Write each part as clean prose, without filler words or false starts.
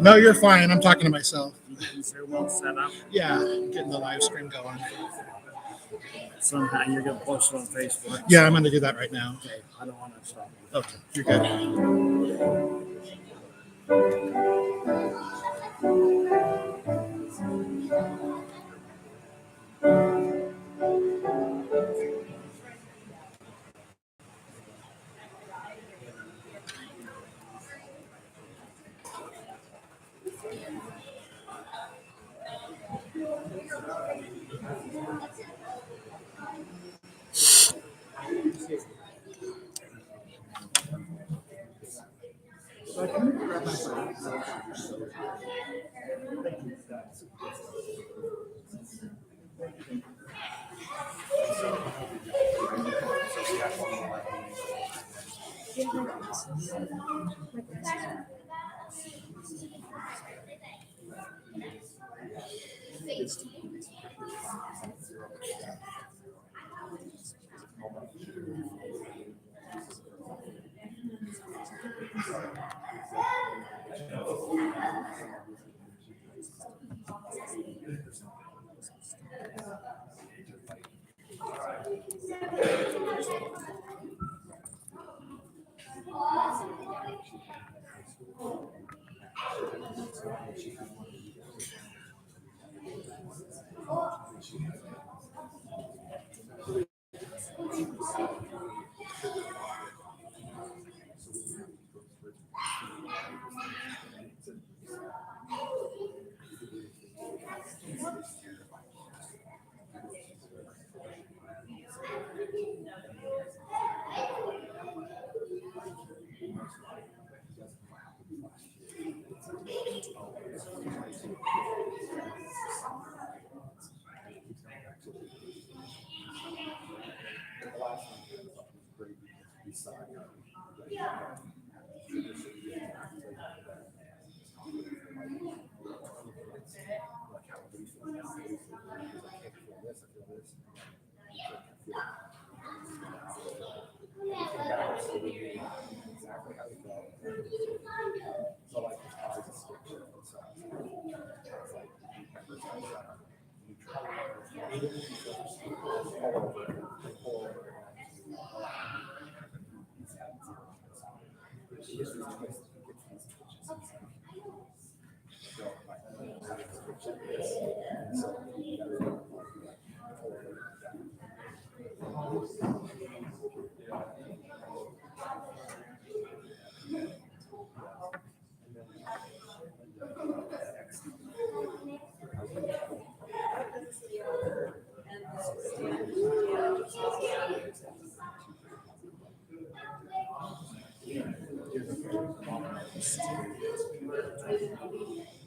No, you're fine. I'm talking to myself. Is your well set up? Yeah, getting the live stream going. Somehow you're going to post it on Facebook. Yeah, I'm going to do that right now. Okay, I don't want to stop you. Okay, you're good.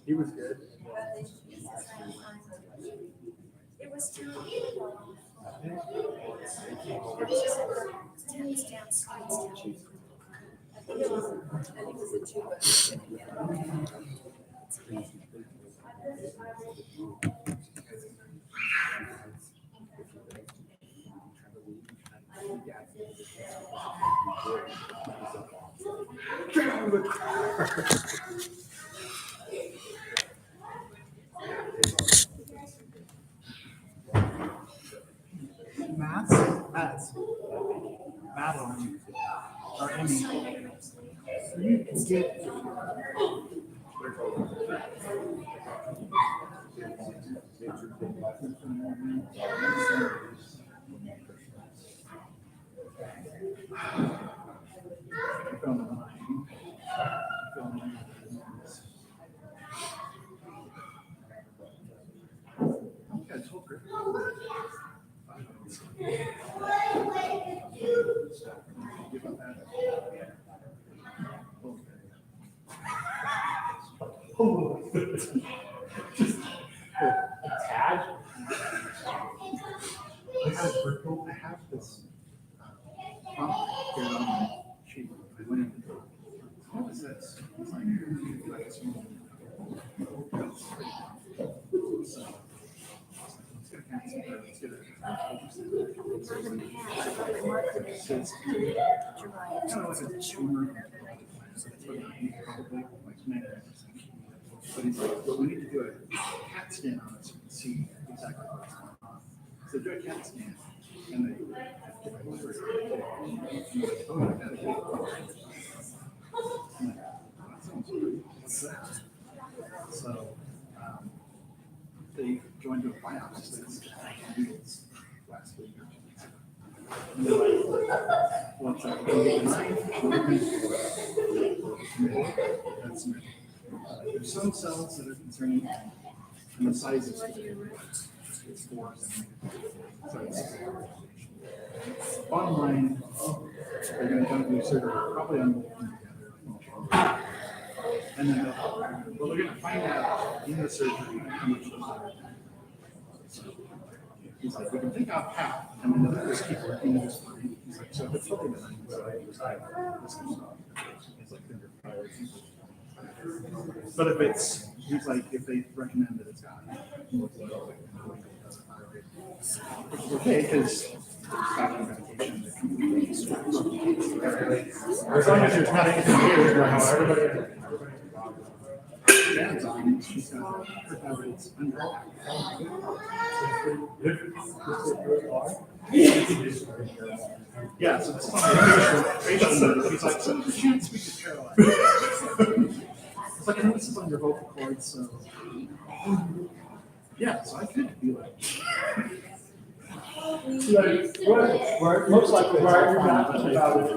He was good. It was too it was just stems down, slides down. I think it was a tuba. Madeline, or Amy. You can get. But he's like, well, we need to do a CAT scan on it so we can see exactly what's going on. So do a CAT scan. And they, oh, my God. What's that? So they joined to a biopsy study last week. And they're like, what's that? That's new. There's some cells that are concerning and the size is it's 4 centimeters. So bottom line, they're going to come to surgery probably on both together. And then they're going to find out in the surgery how much those are. So he's like, we can take off half and then they'll just keep working this fine. He's like, so if it's something that I can say, this can stop. It's like finger fire. But if it's, he's like, if they recommend that it's got, which is okay, because it's got medication that can be used. As long as there's not anything here, how everybody. Dan's on, she's got her tablets under. Yeah, so this one, he's like, so she can't speak to Caroline. It's like, I know this is on your vocal cords, so. Yeah, so I could be like. Right, most likely, right, you're not about it.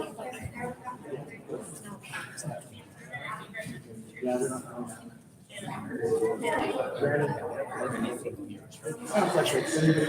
Yeah, they're not. Sounds like it's sending the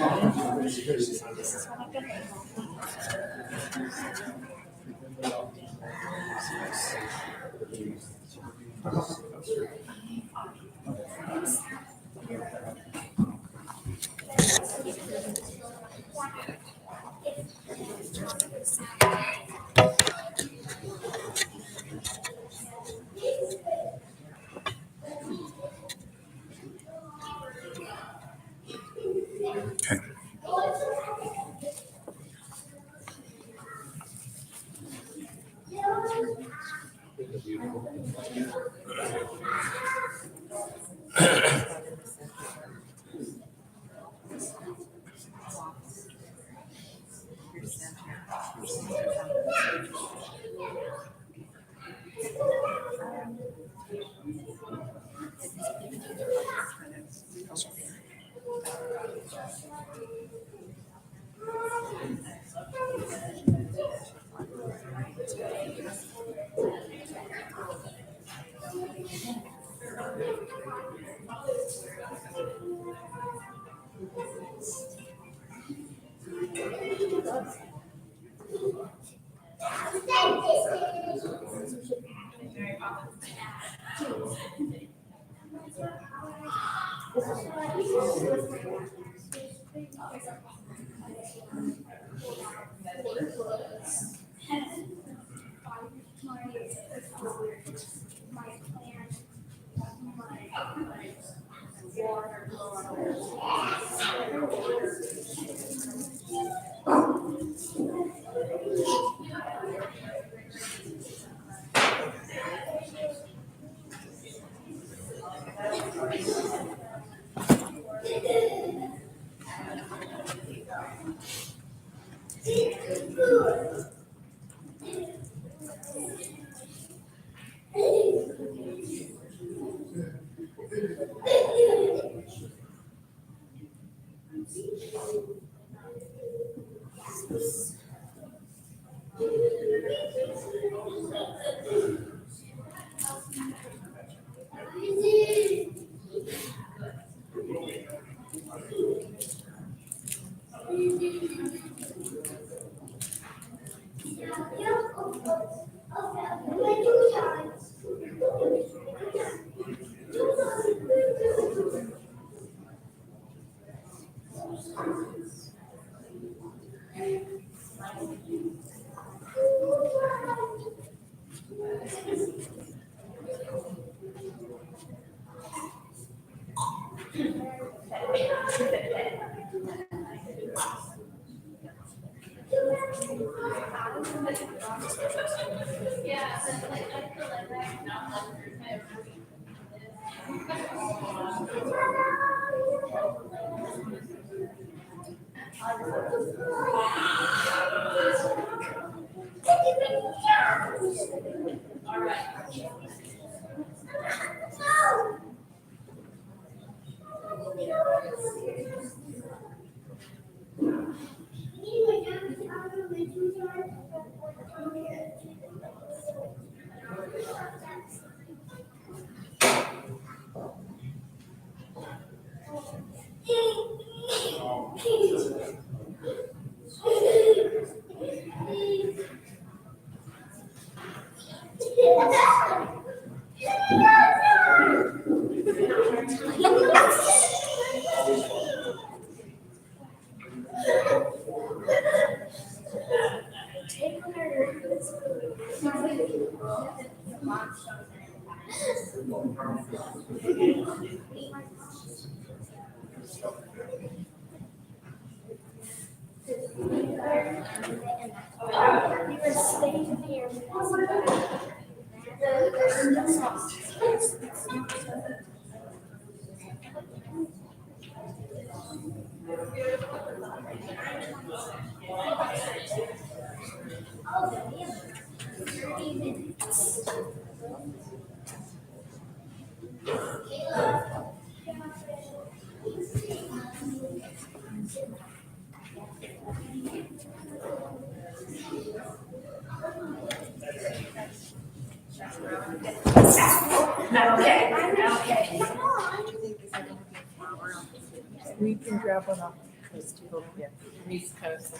We can grab one off the coast too. Yeah, East Coast.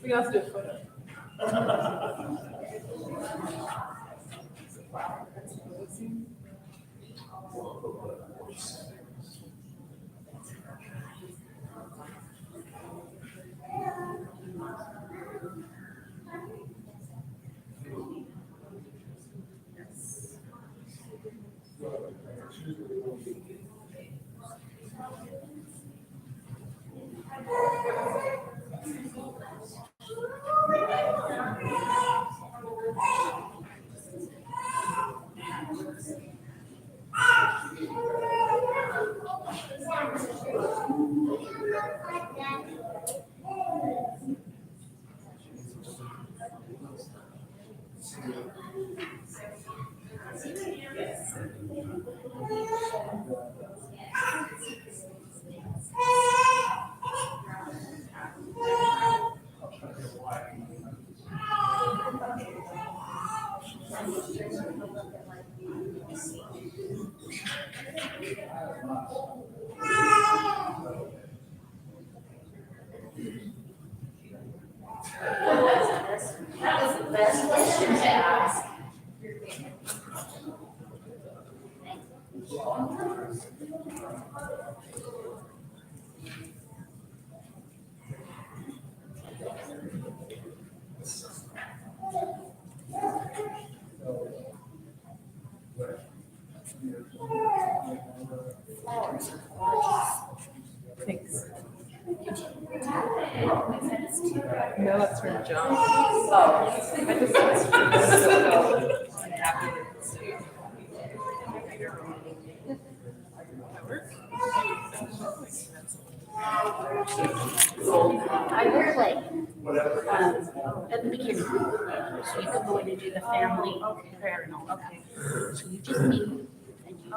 We can also do a photo. Thanks. No, that's from John. Oh, I just I'm happy to see you. I wear like, at the beginning, so you could go in and do the family prayer and all that. So you just meet and you.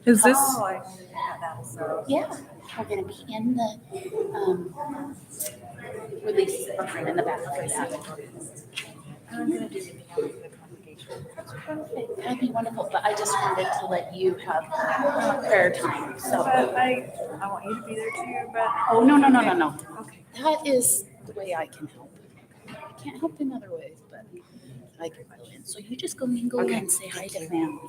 Is this? Oh, I had that, so. Yeah, we're gonna be in the, release program in the back for that. I'm gonna do something else for the congregation. Perfect, that'd be wonderful, but I just wanted to let you have prayer time, so. But I want you to be there too, but. Oh, no. Okay. That is the way I can help. I can't help in other ways, but I can go in. So you just go mingle Okay. and say hi to family.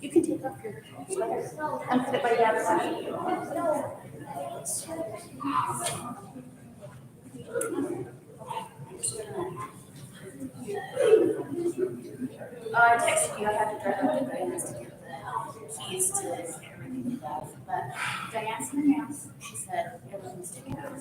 You can take off your sweater and put it by dad's side. I texted you, I had to drive up to Diana's to get the keys to everything you left, but Diane's in the house, she said everything's taken out.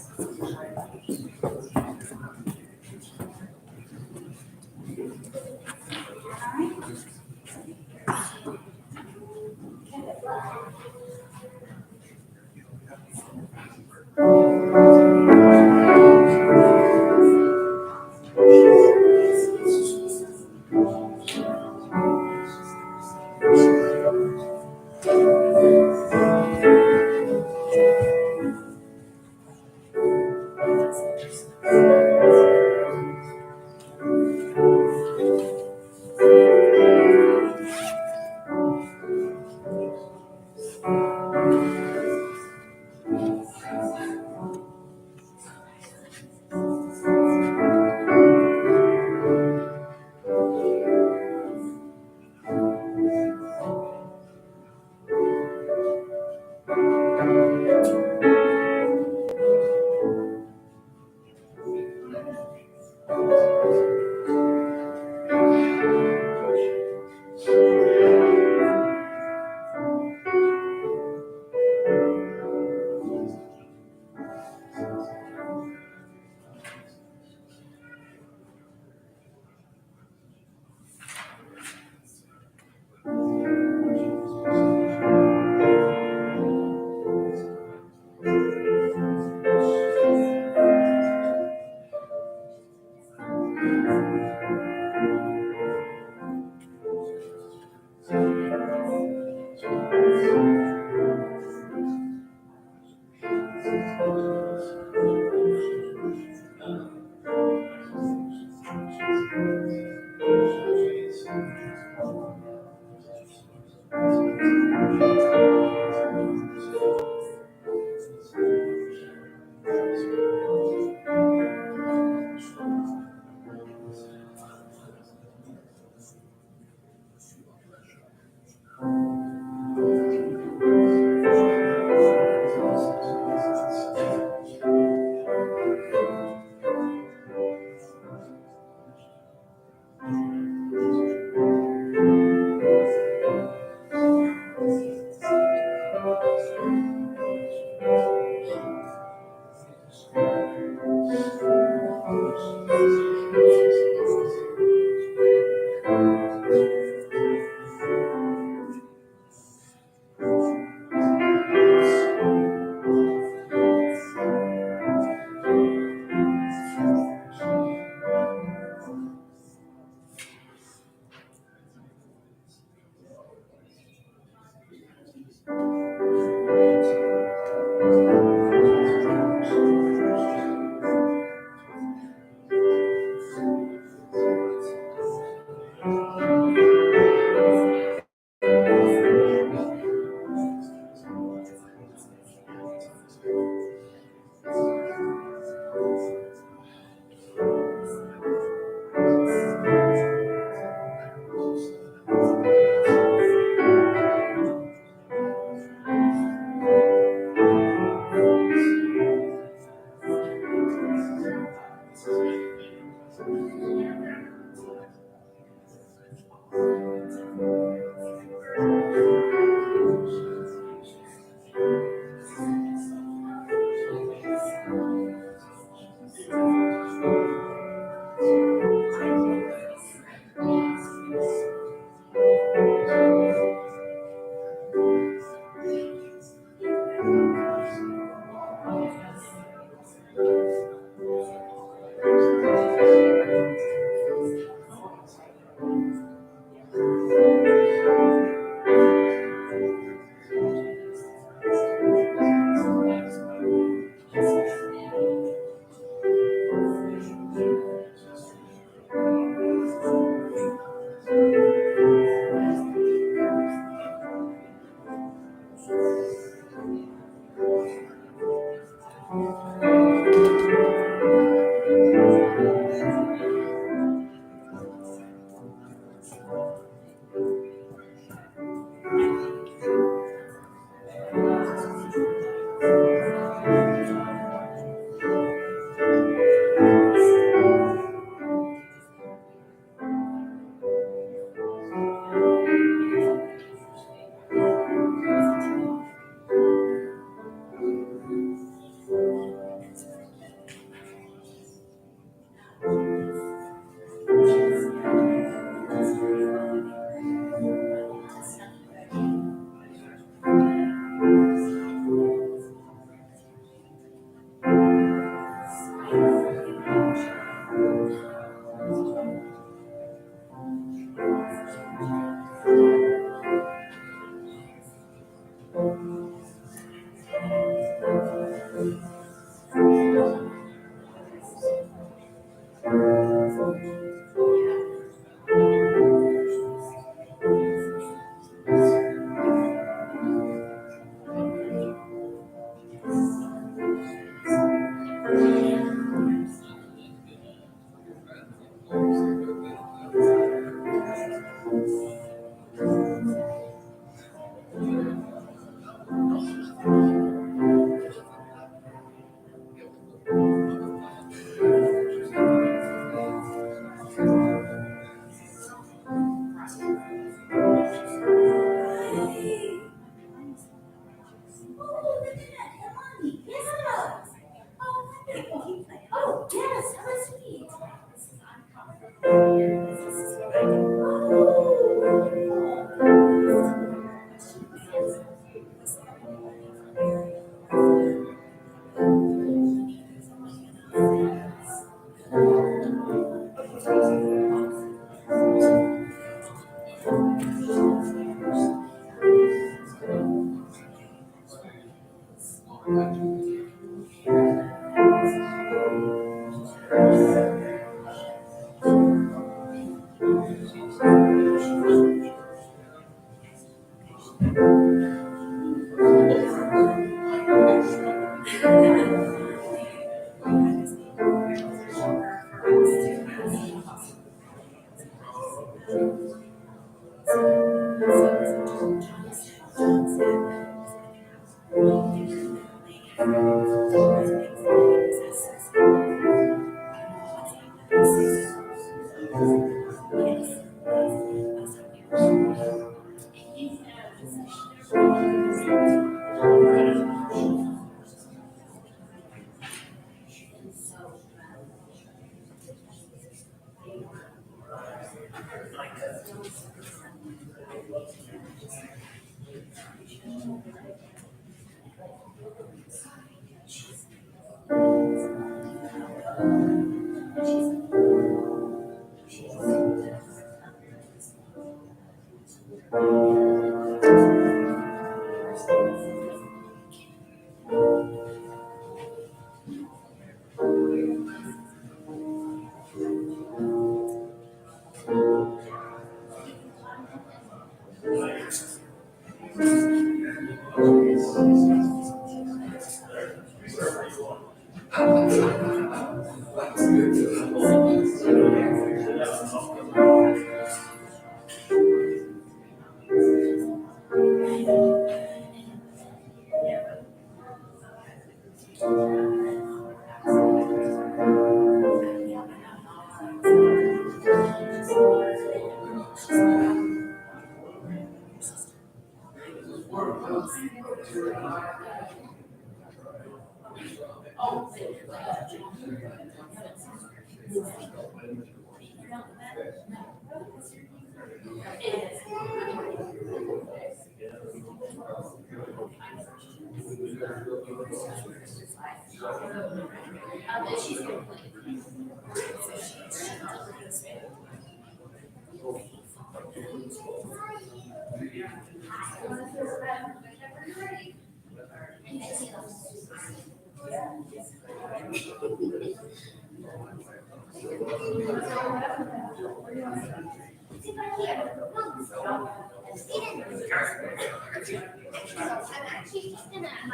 Can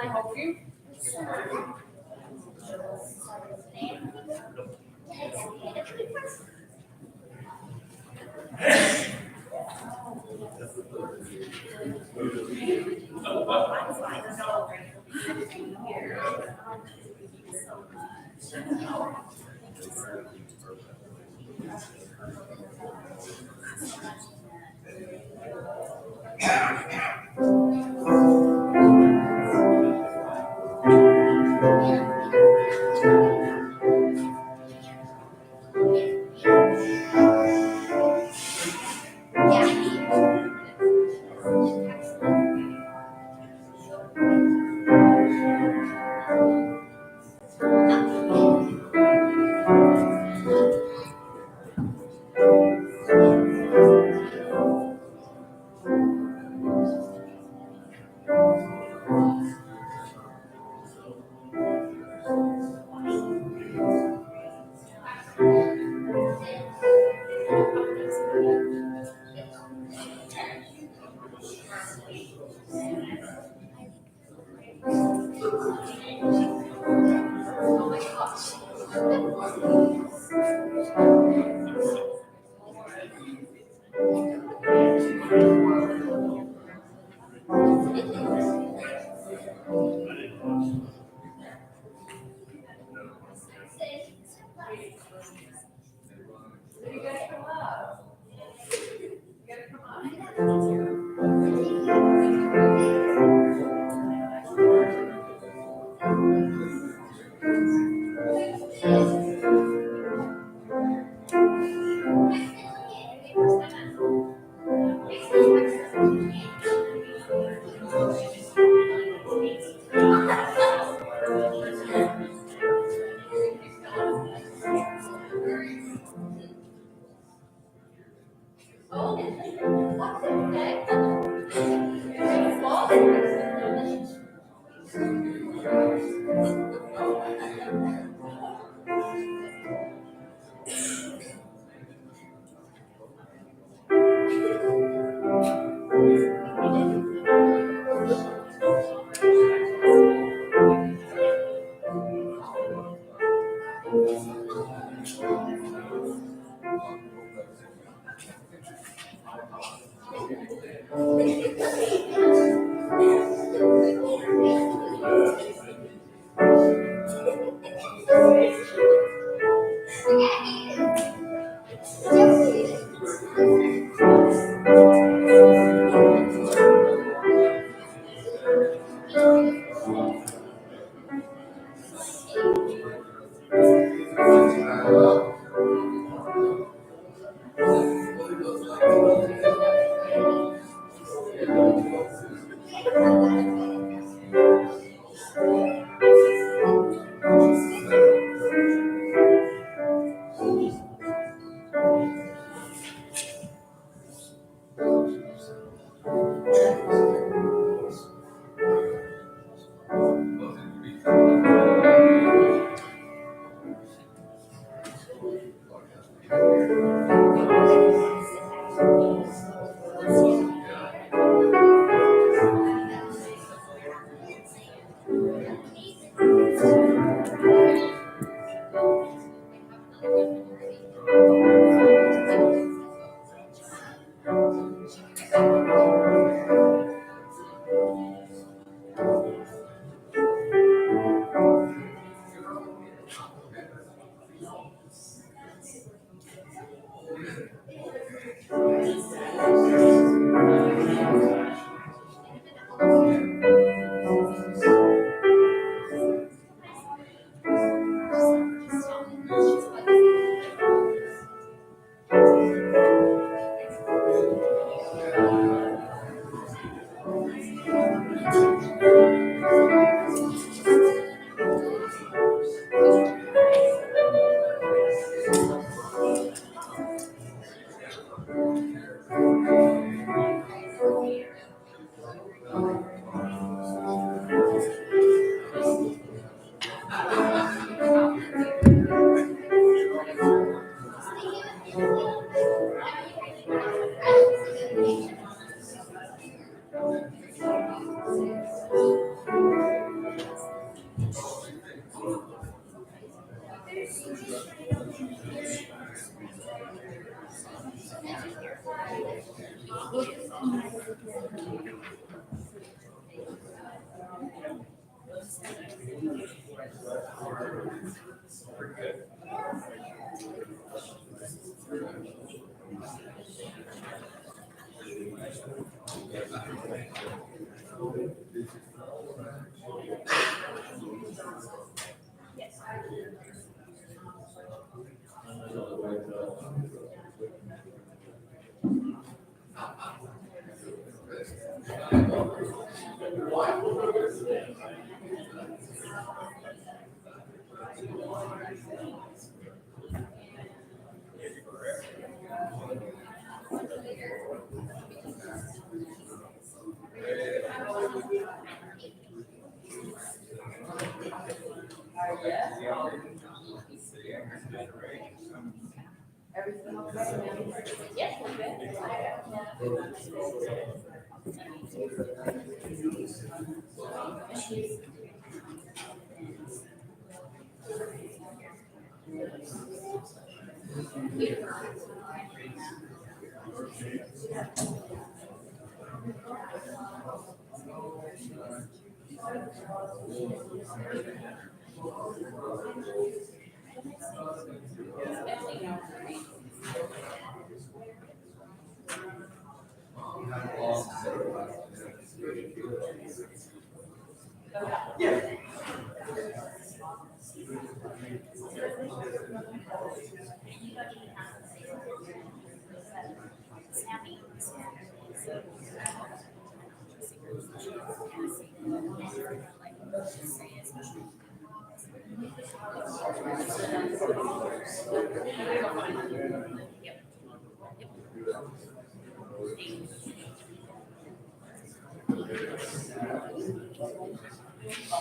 I help you?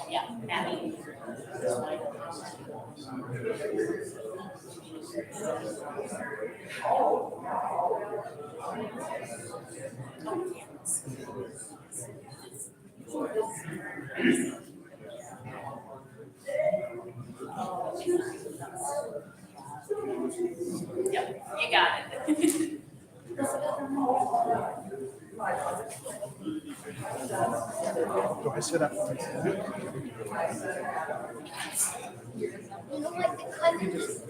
Yeah, Maddie. Yep, you got it. Do I sit up? You know, like the countries.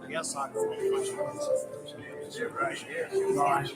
Yes, I go. You're right. Gosh.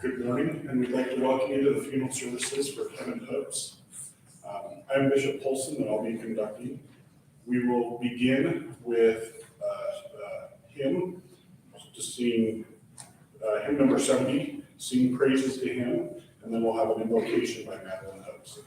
Good morning, and we'd like to welcome you to the funeral services for Kevan Hooks. I'm Bishop Polson, and I'll be conducting. We will begin with hymn, to sing hymn number 70, Sing Praises to Him, and then we'll have an invocation by Madeline Hooks.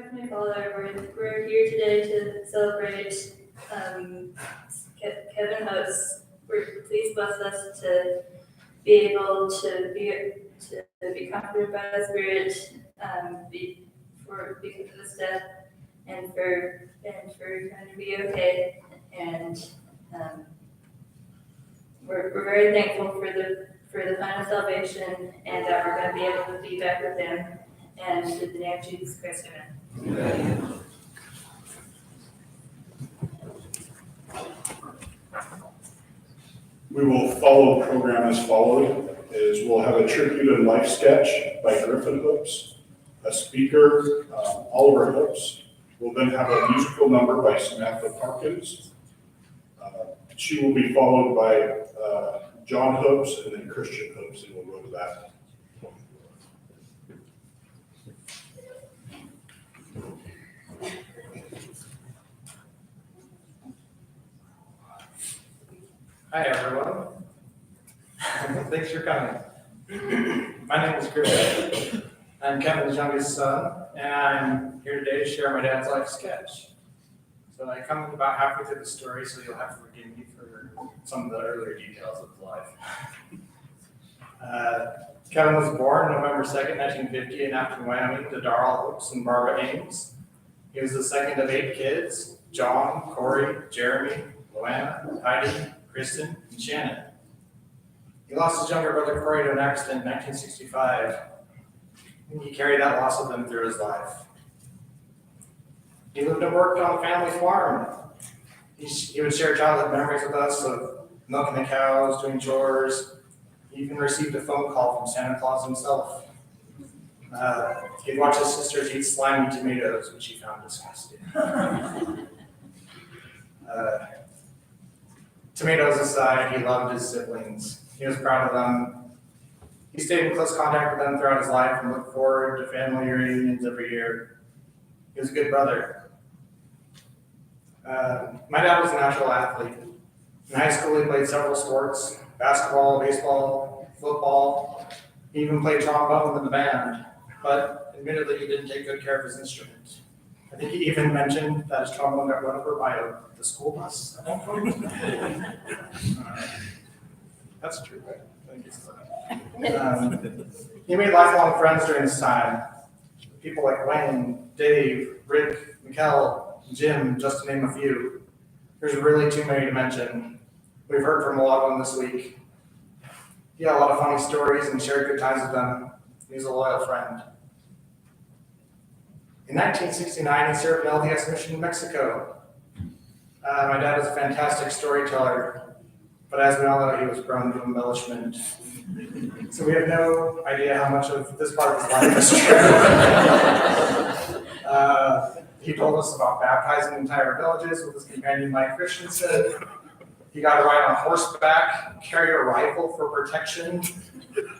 Heavenly Father, we're here today to celebrate Kevan House. Please bless us to be able to be comforted by the Spirit, because of his death, and for kind to be okay. And we're very thankful for the final salvation, and that we're going to be able to be back with him. And in the name of Jesus Christ, amen. We will follow the program as followed, is we'll have a tribute and life sketch by Griffin Hoops, a speaker, Oliver Hoops. We'll then have a musical number by Samantha Parkins. She will be followed by John Hoops and then Christian Hoops, and we'll go to that. Hi, everyone. Thanks for coming. My name is Chris. I'm Kevin's youngest son, and I'm here today to share my dad's life sketch. So I come about halfway through the story, so you'll have to forgive me for some of the earlier details of his life. Kevin was born November 2nd, 1950 in Afton, Wyoming, to Darrell Hoops and Barbara Ames. He was the second of 8 kids: John, Corey, Jeremy, Luana, Heidi, Kristen, and Shannon. He lost his younger brother Corey to an accident in 1965, and he carried that loss with him through his life. He lived and worked on the family farm. He would share childhood memories with us of milking the cows, doing chores. He even received a phone call from Santa Claus himself. He'd watch his sisters eat slimy tomatoes, which he found disgusting. Tomatoes aside, he loved his siblings. He was proud of them. He stayed in close contact with them throughout his life and looked forward to family reunions every year. He was a good brother. My dad was a natural athlete. In high school, he played several sports: basketball, baseball, football. He even played trombone in the band, but admittedly, he didn't take good care of his instrument. I think he even mentioned that his trombone got run over by the school bus at one point. That's true, right? Thank you for that. He made lifelong friends during this time. People like Wayne, Dave, Rick, Mikkel, Jim, just to name a few. There's really too many to mention. We've heard from a lot of them this week. He had a lot of funny stories and shared good times with them. He was a loyal friend. In 1969, he served an LDS mission in Mexico. My dad was a fantastic storyteller, but as we all know, he was prone to embellishment. So we have no idea how much of this part of his life is true. He told us about baptizing entire villages with his companion Mike Christensen. He got to ride on horseback, carry a rifle for protection.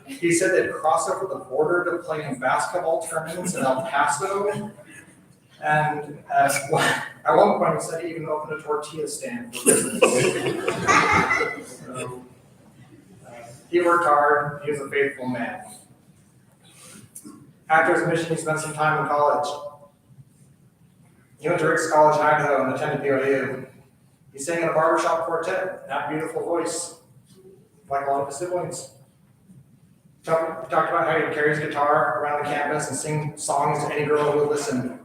He said they'd cross over the border to play in basketball tournaments in El Paso. And at one point, he said he even opened a tortilla stand for business. So, he worked hard. He was a faithful man. After his mission, he spent some time in college. He went to Rick's College in Idaho and attended BYU. He sang in a barbershop quartet and had a beautiful voice, like a lot of his siblings. He talked about how he'd carry his guitar around the campus and sing songs to any girl who would listen.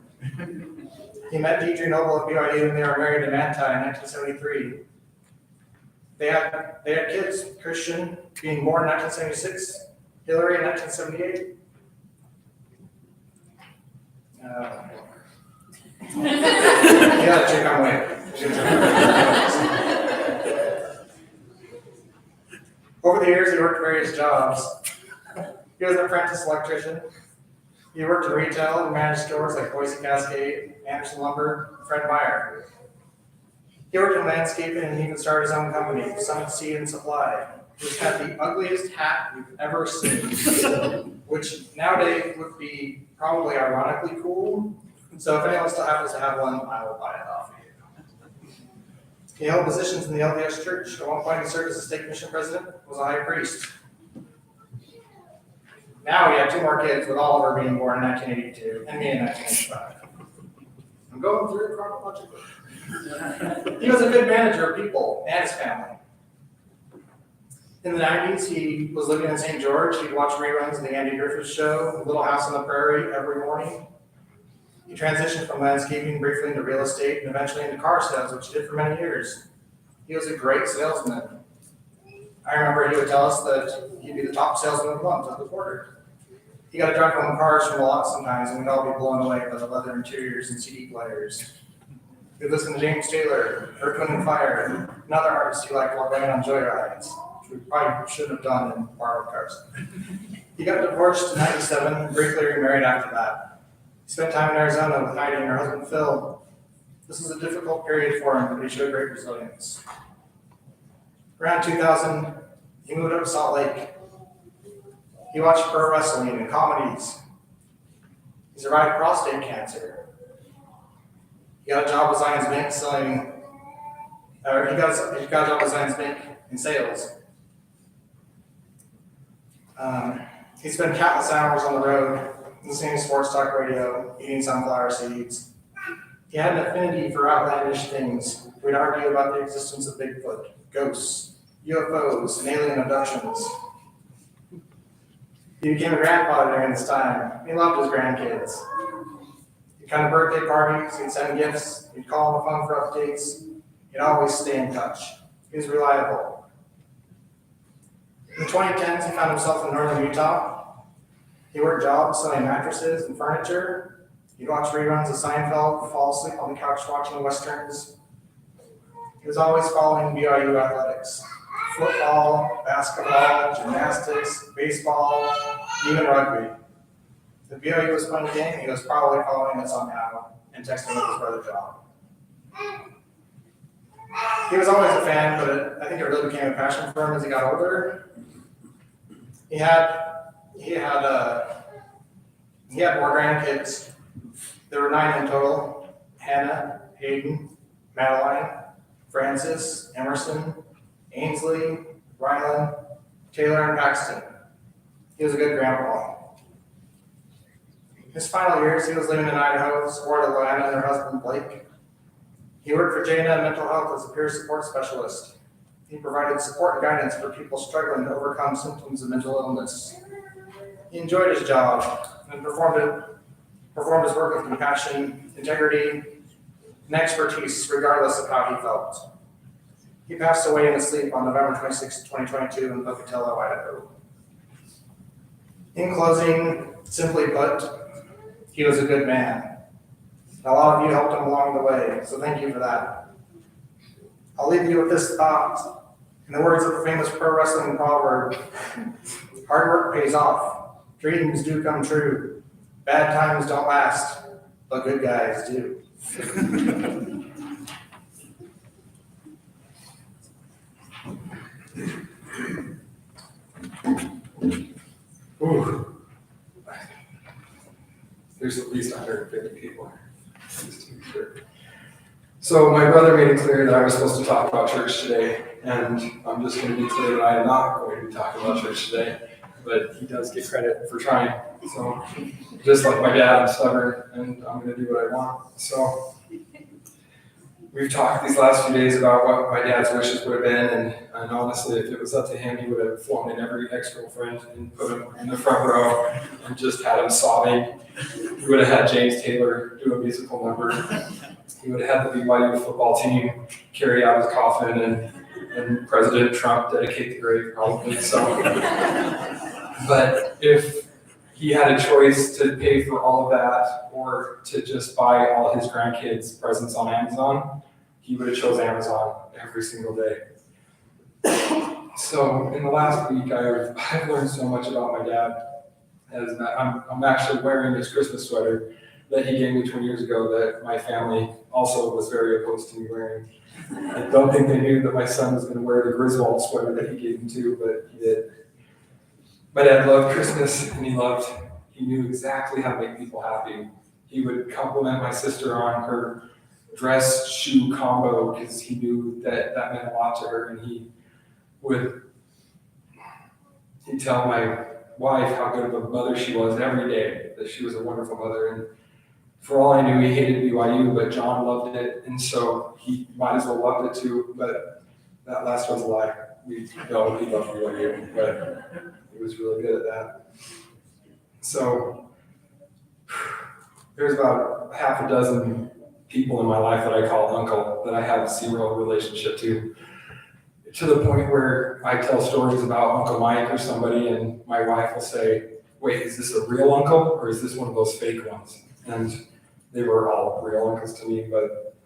He met Deidre Noble at BYU and they were married to Manta in 1973. They had kids, Christian being born in 1976, Hillary in 1978. Yeah, chick, I'm waiting. Over the years, he worked various jobs. He was an apprentice electrician. He worked in retail and managed stores like Boise Cascade, Anderson Lumber, Fred Meyer. He worked in landscaping and he even started his own company, Summit Seed and Supply, which had the ugliest hat you've ever seen, which nowadays would be probably ironically cool. So if anyone still happens to have one, I will buy it off of you. He held positions in the LDS Church. At one point, he served as a stake mission president, was a high priest. Now he had 2 more kids, with Oliver being born in 1982 and me in 1985. I'm going through it chronologically. He was a good manager of people and his family. In the 90s, he was living in St. George. He'd watch reruns of the Andy Griffith Show, Little House on the Prairie every morning. He transitioned from landscaping briefly into real estate and eventually into car sales, which he did for many years. He was a great salesman. I remember he would tell us that he'd be the top salesman of the month at the border. He got to drive home cars from a lot sometimes, and we'd all be blown away by the leather interiors and CD players. He'd listen to James Taylor, Earth, Wind and Fire, and other artists he liked while going on joyrides, which we probably shouldn't have done in borrowed cars. He got divorced in 97, briefly remarried after that. He spent time in Arizona with Heidi and her husband Phil. This was a difficult period for him, but he showed great resilience. Around 2000, he moved up to Salt Lake. He watched pro wrestling and comedies. He survived prostate cancer. He got a job with Zions Bank he got a job with Zions Bank in sales. He spent countless hours on the road, listening to sports talk radio, eating sunflower seeds. He had an affinity for outlandish things. We'd argue about the existence of Bigfoot, ghosts, UFOs, and alien abductions. He became a grandfather during this time. He loved his grandkids. He'd come to birthday parties, he'd send gifts, he'd call on the phone for updates. He'd always stay in touch. He was reliable. In the 2010s, he found himself in northern Utah. He worked jobs selling mattresses and furniture. He'd watch reruns of Seinfeld, fall asleep on the couch watching Westerns. He was always following BYU athletics. Football, basketball, gymnastics, baseball, even rugby. If BYU was playing a game, he was probably following it somehow and texting with his brother John. He was always a fan, but I think it really became a passion for him as he got older. He had more grandkids. There were 9 in total: Hannah, Hayden, Madeline, Francis, Emerson, Ainsley, Rylan, Taylor, and Paxton. He was a good grandpa. His final years, he was living in Idaho, supported Luana and her husband Blake. He worked for Jana Mental Health as a peer support specialist. He provided support and guidance for people struggling to overcome symptoms of mental illness. He enjoyed his job and performed his work with compassion, integrity, and expertise, regardless of how he felt. He passed away in his sleep on November 26, 2022 in Pocatello, Idaho. In closing, simply put, he was a good man. A lot of you helped him along the way, so thank you for that. I'll leave you with this thought. In the words of the famous pro wrestling proverb, hard work pays off. Dreams do come true. Bad times don't last, but good guys do. Ooh. There's at least 150 people here. Just to be sure. So my brother made it clear that I was supposed to talk about church today, and I'm just going to be clear that I am not going to be talking about church today, but he does get credit for trying. So just like my dad, I'm stubborn, and I'm going to do what I want. So we've talked these last few days about what my dad's wishes would have been, and honestly, if it was up to him, he would have flown in every ex-girlfriend and put him in the front row and just had him sobbing. He would have had James Taylor do a musical number. He would have had the BYU football team carry out his coffin and President Trump dedicate the grave, probably. So, but if he had a choice to pay for all of that or to just buy all his grandkids presents on Amazon, he would have chosen Amazon every single day. So in the last week, I've learned so much about my dad. As I'm actually wearing his Christmas sweater that he gave me 20 years ago that my family also was very opposed to me wearing. I don't think they knew that my son was going to wear the Griswold sweater that he gave me too, but he did. My dad loved Christmas, and he knew exactly how to make people happy. He would compliment my sister on her dress shoe combo because he knew that meant a lot to her, and he'd tell my wife how good of a mother she was every day, that she was a wonderful mother. And for all I knew, he hated BYU, but John loved it, and so he might as well loved it too. But that last one's a lie. We know he loved BYU, but he was really good at that. So there's about half a dozen people in my life that I call uncle that I have zero relationship to the point where I tell stories about Uncle Mike or somebody, and my wife will say, "Wait, is this a real uncle or is this one of those fake ones?" And they were all real uncles to me, but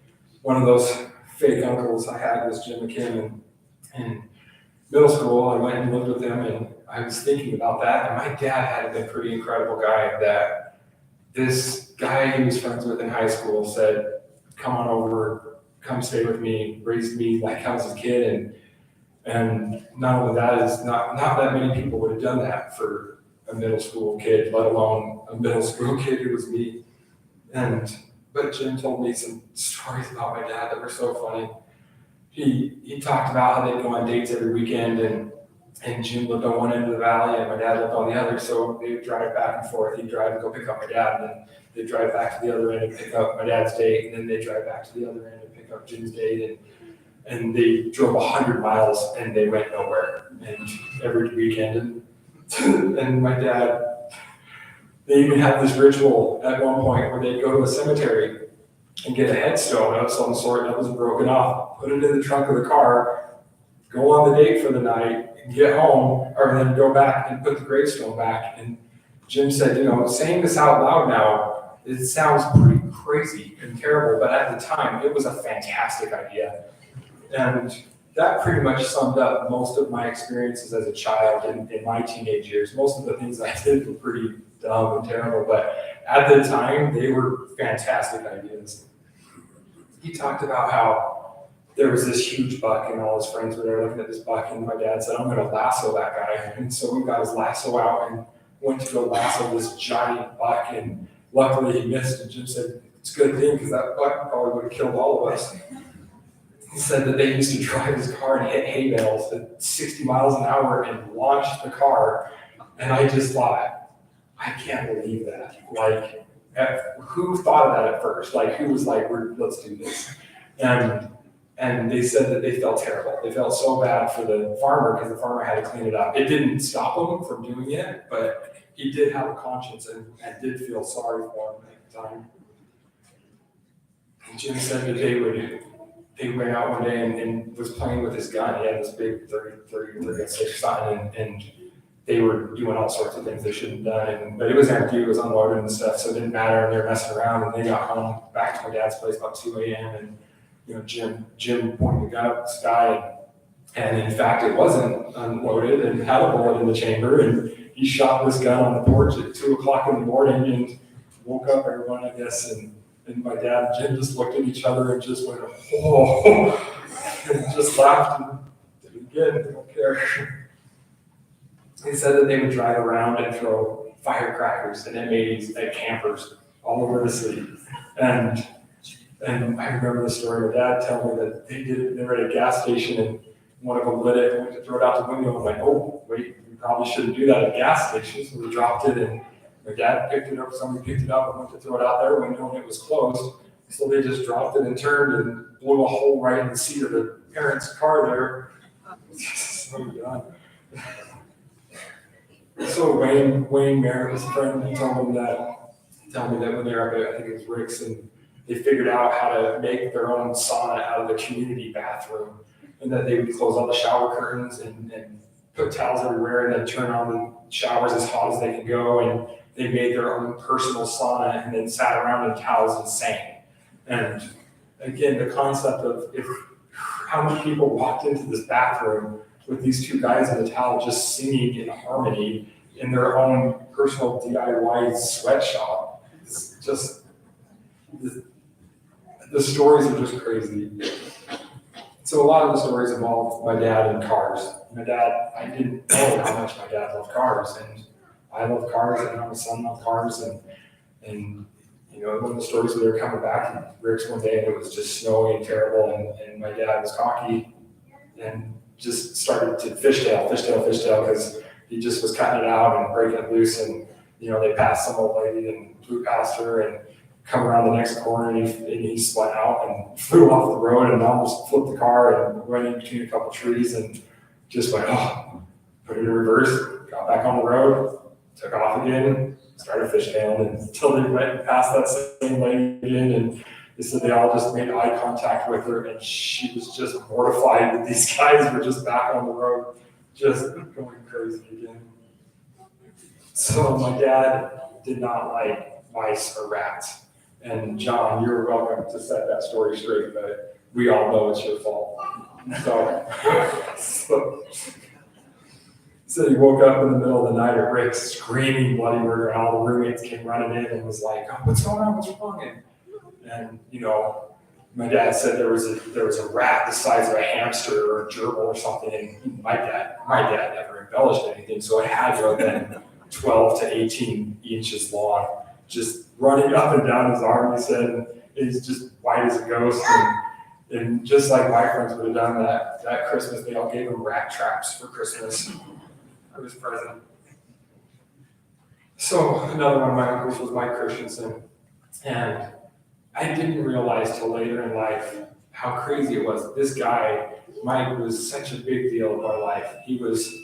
one of those fake uncles I had was Jim McKim. In middle school, I went and lived with him, and I was thinking about that, and my dad had been a pretty incredible guy. That this guy he was friends with in high school said, "Come on over, come stay with me," raised me like I was a kid, and not only that is not that many people would have done that for a middle school kid, let alone a middle school kid who was me. But Jim told me some stories about my dad that were so funny. He talked about how they'd go on dates every weekend, and Jim lived on one end of the valley and my dad lived on the other, so they would drive back and forth. He'd drive and go pick up my dad, and then they'd drive back to the other end and pick up my dad's date, and then they'd drive back to the other end and pick up Jim's date, and they drove 100 miles and they went nowhere, and every weekend. And my dad, they even had this ritual at one point where they'd go to a cemetery and get a headstone of some sort that was broken off, put it in the trunk of the car, go on the date for the night, and get home, or then go back and put the gravestone back. And Jim said, saying this out loud now, it sounds pretty crazy and terrible, but at the time, it was a fantastic idea. And that pretty much summed up most of my experiences as a child in my teenage years. Most of the things I did were pretty dumb and terrible, but at the time, they were fantastic ideas. He talked about how there was this huge buck and all his friends were there looking at this buck, and my dad said, "I'm going to lasso that guy." And so we got his lasso out and went to go lasso this giant buck, and luckily he missed, and Jim said, "It's a good thing because that buck probably would have killed all of us." He said that they used to drive his car and hit hay bales at 60 miles an hour and launch the car, and I just thought, I can't believe that. Like, who thought of that at first? Like, who was like, let's do this? And they said that they felt terrible. They felt so bad for the farmer because the farmer had to clean it up. It didn't stop him from doing it, but he did have a conscience and did feel sorry for him at the time. And Jim said that they went out one day and was playing with his gun. He had this big 36 gun, and they were doing all sorts of things they shouldn't have done. But it was empty, it was unloaded and stuff, so it didn't matter. And they were messing around, and they got home back to my dad's place about 2 a.m. And Jim pointed the gun up at the sky, and in fact, it wasn't unloaded and had a bullet in the chamber. And he shot this gun on the porch at 2 o'clock in the morning and woke up everyone, I guess. And my dad and Jim just looked at each other and just went, "Oh," and just laughed and did it again. They don't care. They said that they would drive around and throw firecrackers and M80s at campers all over the city. And I remember the story of Dad telling me that they were at a gas station and one of them lit it and went to throw it out the window. I'm like, "Oh, wait, we probably shouldn't do that at gas stations." So we dropped it, and my dad picked it up, somebody picked it up and went to throw it out their window, and it was closed. So they just dropped it and turned and blew a hole right in the seat of the parents' car there. So done. So Wayne Merritt, his friend, told me that when they were up at, I think it was Rick's, and they figured out how to make their own sauna out of the community bathroom, and that they would close all the shower curtains and put towels everywhere, and then turn on the showers as hot as they could go, and they made their own personal sauna and then sat around in towels and sang. And again, the concept of how many people walked into this bathroom with these two guys in the towel just singing in harmony in their own personal DIY sweatshop. It's just, the stories are just crazy. So a lot of the stories involve my dad and cars. I didn't know how much my dad loved cars, and I love cars, and my son loved cars, and one of the stories where they were coming back from Rick's one day, and it was just snowy and terrible, and my dad was cocky and just started to fishtail, because he just was cutting it out and breaking it loose, and they passed some old lady and blew past her, come around the next corner and he spun out and flew off the road and almost flipped the car and went in between a couple trees and just went, oh, put it in reverse, got back on the road, took off again, started fishtailing until they went past that same lady again. And they said they all just made eye contact with her and she was just mortified that these guys were just back on the road, just going crazy again. So my dad did not like mice or rats. And John, you're welcome to set that story straight, but we all know it's your fault. So he woke up in the middle of the night at Rick's screaming bloody murder, and all the roommates came running in and was like, oh, what's going on, what's wrong? And you know, my dad said there was a rat the size of a hamster or a gerbil or something, and my dad never embellished anything, so it had to have been 12 to 18 inches long, just running up and down his arm. He said he's just white as a ghost, and just like my friends would have done that Christmas, they all gave him rat traps for Christmas. I was present. So another one of my uncles was Mike Christensen, and I didn't realize till later in life how crazy it was. This guy, Mike, was such a big deal in my life. He was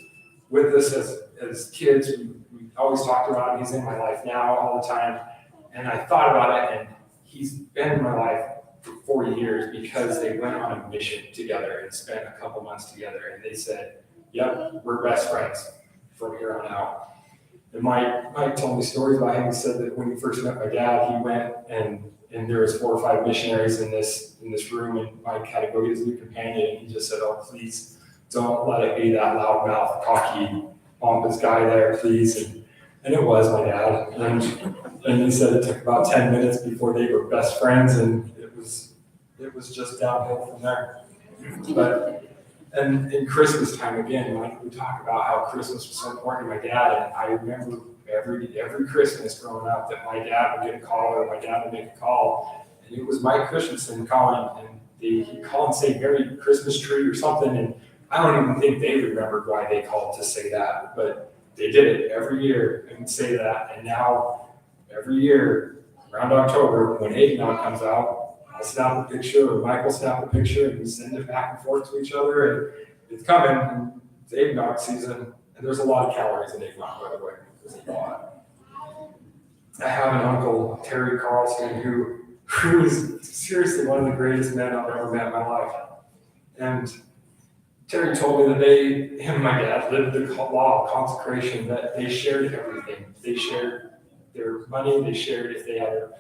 with us as kids. We always talked about him. He's in my life now all the time. And I thought about it, and he's been in my life for 40 years because they went on a mission together and spent a couple months together. And they said, yep, we're best friends from here on out. And Mike told me stories about him. He said that when he first met my dad, he went and there was 4 or 5 missionaries in this room, and Mike had to go get his new companion, and he just said, oh, please don't let it be that loudmouth, cocky, pompous guy there, please. And it was my dad. And he said it took about 10 minutes before they were best friends, and it was just downhill from there. And in Christmas time again, like we talk about how Christmas was so important to my dad, and I remember every Christmas growing up that my dad would get a call or my dad would make a call, and it was Mike Christensen calling, and he'd call and say Merry Christmas tree or something, and I don't even think they remembered why they called to say that, but they did it every year and say that, and now every year around October when eggnog comes out, I'll snap a picture or Mike will snap a picture and we send it back and forth to each other, and it's coming, and it's eggnog season, and there's a lot of calories in eggnog, by the way. There's a lot. I have an uncle, Terry Carlson, who is seriously one of the greatest men I've ever met in my life. And Terry told me that him and my dad lived the law of consecration, that they shared everything. They shared their money, they shared if they had,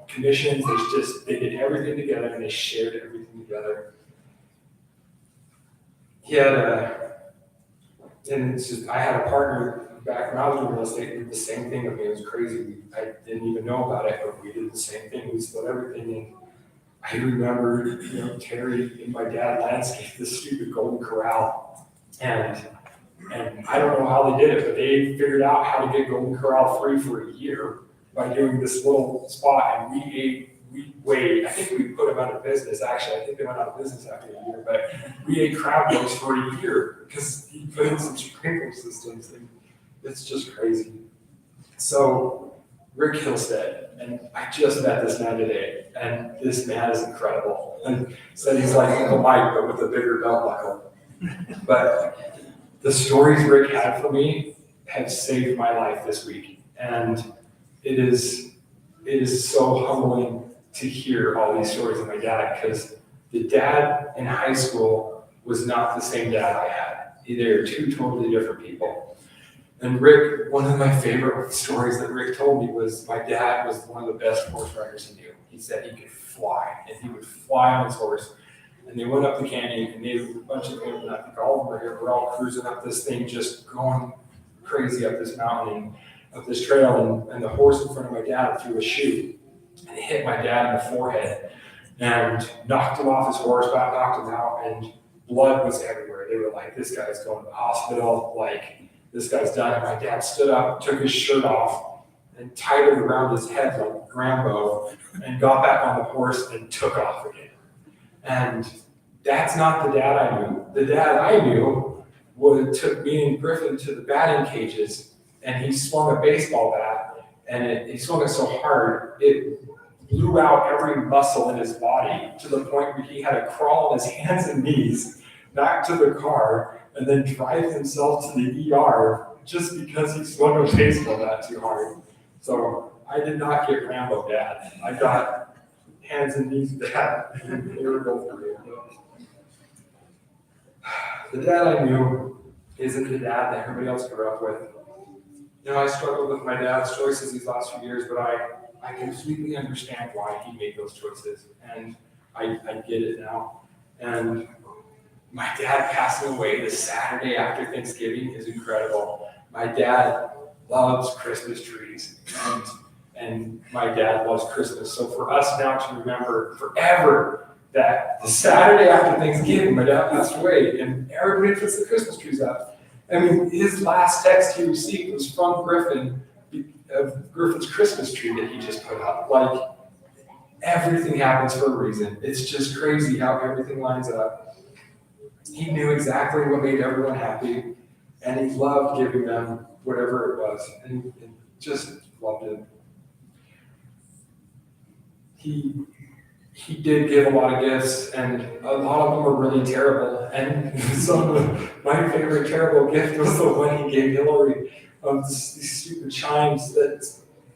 commissions, they did everything together and they shared everything together. I had a partner back when I was in real estate who did the same thing with me. It was crazy. I didn't even know about it, but we did the same thing. We split everything, and I remember, Terry and my dad landscaped this stupid Golden Corral, and I don't know how they did it, but they figured out how to get Golden Corral free for a year by doing this little spot, and I think we put them out of business. Actually, I think they went out of business after a year, but we ate crab legs for a year because he put in some sprinkler systems, and it's just crazy. So Rick Hillstead, and I just met this man today, and this man is incredible. And said he's like Uncle Mike, but with a bigger belt buckle. But the stories Rick had for me have saved my life this week, and it is so humbling to hear all these stories of my dad, because the dad in high school was not the same dad I had. They are 2 totally different people. And Rick, one of my favorite stories that Rick told me was my dad was one of the best horse riders he knew. He said he could fly, and he would fly on his horse. And they went up the canyon, and they were a bunch of people, and I think all of them were here. We're all cruising up this thing, just going crazy up this mountain, up this trail, and the horse in front of my dad threw a shoe, and it hit my dad in the forehead, and knocked him off his horse, knocked him out, and blood was everywhere. They were like, this guy's going to the hospital, like, this guy's done. And my dad stood up, took his shirt off, and tied it around his head like Rambo, and got back on the horse and took off again. And that's not the dad I knew. The dad I knew took me and Griffin to the batting cages, and he swung a baseball bat, and he swung it so hard, it blew out every muscle in his body to the point where he had to crawl on his hands and knees back to the car and then drive himself to the ER just because he swung a baseball bat too hard. So I did not get Rambo Dad. I got hands and knees Dad. They were both great. The dad I knew isn't the dad that everybody else grew up with. You know, I struggled with my dad's choices these last few years, but I completely understand why he made those choices, and I get it now. And my dad passing away the Saturday after Thanksgiving is incredible. My dad loves Christmas trees, and my dad loves Christmas. So for us now to remember forever that the Saturday after Thanksgiving, my dad passed away, and everybody puts the Christmas trees up. I mean, his last text he received was from Griffin, of Griffin's Christmas tree that he just put up. Like, everything happens for a reason. It's just crazy how everything lines up. He knew exactly what made everyone happy, and he loved giving them whatever it was, and just loved it. He did give a lot of gifts, and a lot of them were really terrible. And some of my favorite terrible gift was the one he gave Hillary of these stupid chimes that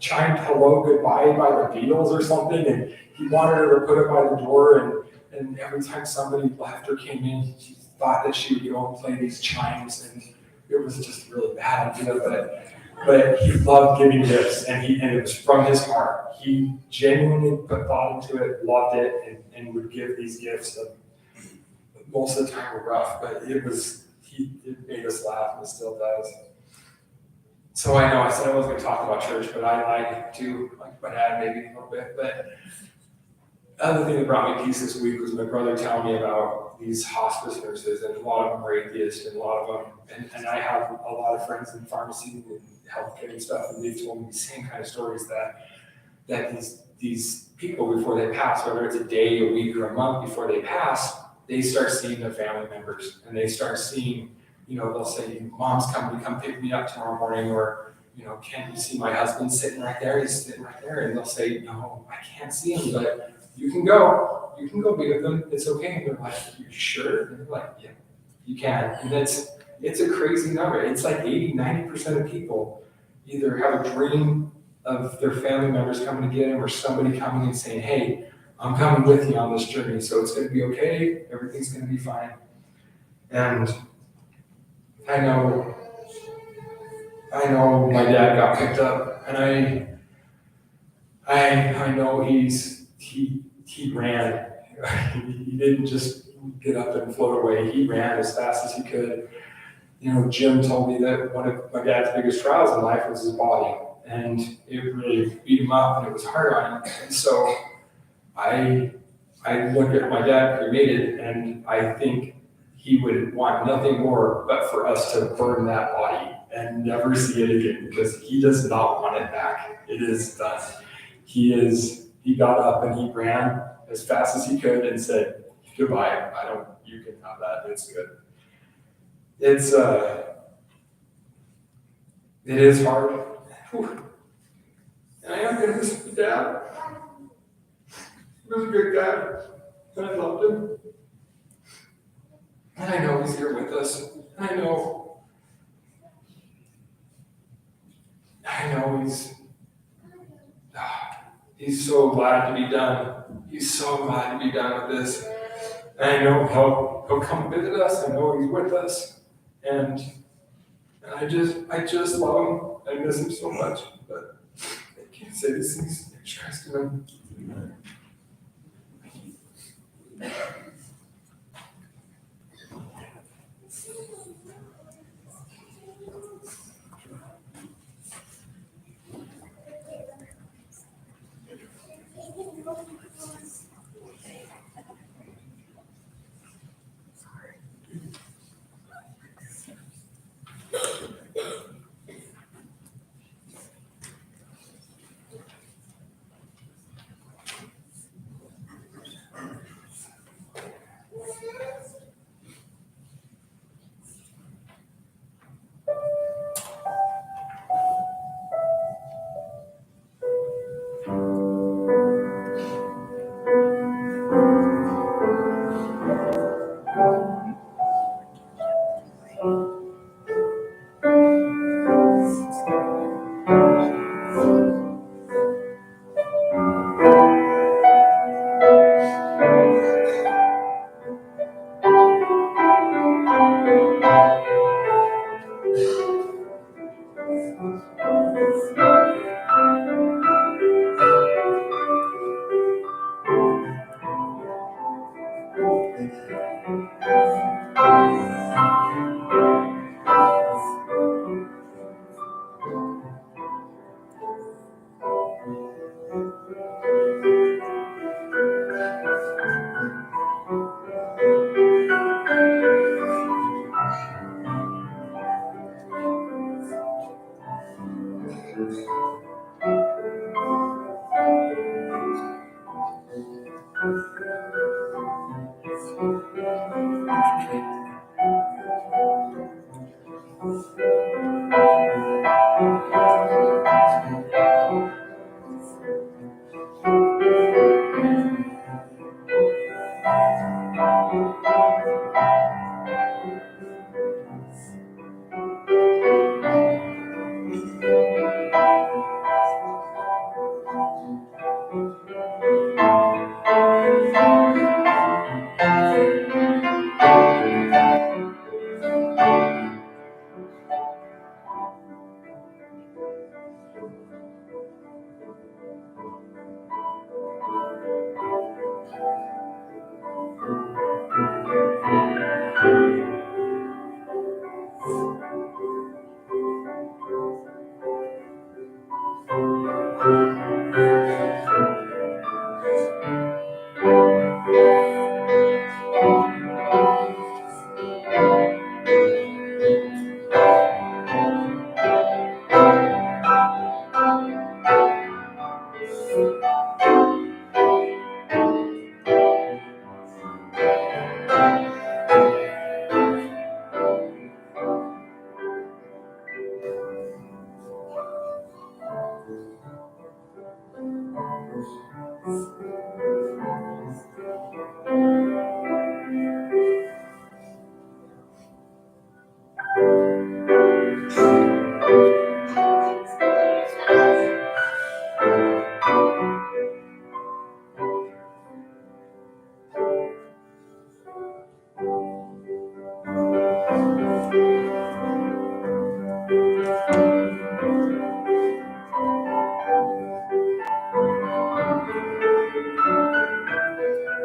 chimed hello goodbye by the Beatles or something. And he wanted her to put it by the door, and every time somebody left or came in, he thought that she would go and play these chimes, and it was just a really bad idea. But he loved giving gifts, and it was from his heart. He genuinely put thought into it, loved it, and would give these gifts. Most of the time were rough, but it made us laugh, and it still does. So I know I said I wasn't going to talk about church, but I do like my dad maybe a little bit. But the other thing that brought me peace this week was my brother telling me about these hospice nurses, and a lot of them are atheists, and a lot of them, and I have a lot of friends in pharmacy and healthcare and stuff, and they've told me the same kind of stories that these people before they pass, whether it's a day, a week, or a month before they pass, they start seeing their family members, and they start seeing, they'll say, "Mom's coming to come pick me up tomorrow morning," or, "Can you see my husband sitting right there? He's sitting right there." And they'll say, "No, I can't see him, but you can go be with them. It's okay." And they're like, "You sure?" And they're like, "Yeah, you can." And it's a crazy number. It's like 80-90% of people either have a dream of their family members coming to get them, or somebody coming and saying, "Hey, I'm coming with you on this journey, so it's going to be okay. Everything's going to be fine." And I know my dad got picked up, and I know he ran. He didn't just get up and float away. He ran as fast as he could. Jim told me that one of my dad's biggest trials in life was his body, and it really beat him up, and it was hard on him. And so I look at my dad cremated, and I think he would want nothing more but for us to burn that body and never see it again, because he does not want it back. It is done. He got up and he ran as fast as he could and said, "Goodbye, you can have that, it's good." It is hard. Whew. And I am going to miss my dad. He was a good guy, and I loved him. And I know he's here with us. I know he's so glad to be done. He's so glad to be done with this. And I know he'll come visit us. I know he's with us. And I just love him. I miss him so much. But I can't say these things. I trust him.